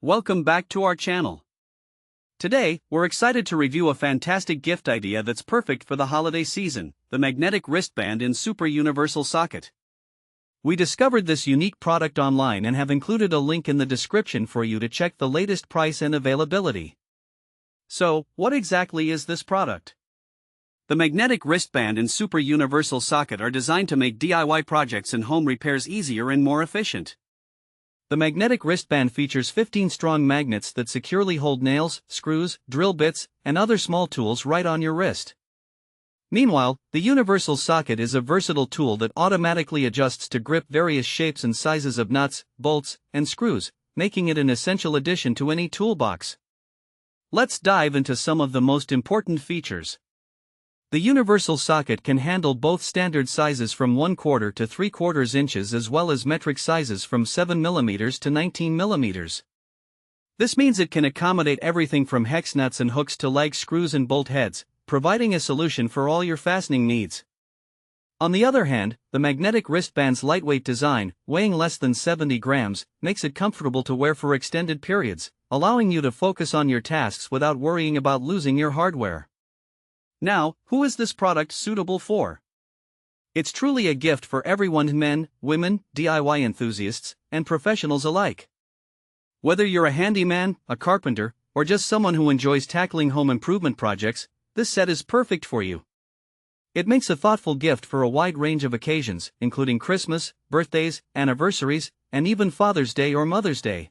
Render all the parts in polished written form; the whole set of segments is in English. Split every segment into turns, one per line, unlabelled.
Welcome back to our channel. Today, we're excited to review a fantastic gift idea that's perfect for the holiday season, the magnetic wristband in Super Universal Socket. We discovered this unique product online and have included a link in the description for you to check the latest price and availability. So, what exactly is this product? The magnetic wristband and Super Universal Socket are designed to make DIY projects and home repairs easier and more efficient. The magnetic wristband features 15 strong magnets that securely hold nails, screws, drill bits, and other small tools right on your wrist. Meanwhile, the Universal Socket is a versatile tool that automatically adjusts to grip various shapes and sizes of nuts, bolts, and screws, making it an essential addition to any toolbox. Let's dive into some of the most important features. The Universal Socket can handle both standard sizes from 1/4 to 3/4 inches as well as metric sizes from 7 mm to 19 mm. This means it can accommodate everything from hex nuts and hooks to lag screws and bolt heads, providing a solution for all your fastening needs. On the other hand, the magnetic wristband's lightweight design, weighing less than 70 grams, makes it comfortable to wear for extended periods, allowing you to focus on your tasks without worrying about losing your hardware. Now, who is this product suitable for? It's truly a gift for everyone: men, women, DIY enthusiasts, and professionals alike. Whether you're a handyman, a carpenter, or just someone who enjoys tackling home improvement projects, this set is perfect for you. It makes a thoughtful gift for a wide range of occasions, including Christmas, birthdays, anniversaries, and even Father's Day or Mother's Day.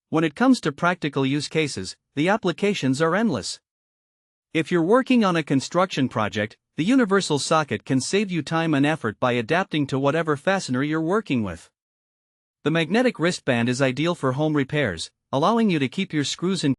When it comes to practical use cases, the applications are endless. If you're working on a construction project, the Universal Socket can save you time and effort by adapting to whatever fastener you're working with. The magnetic wristband is ideal for home repairs, allowing you to keep your screws in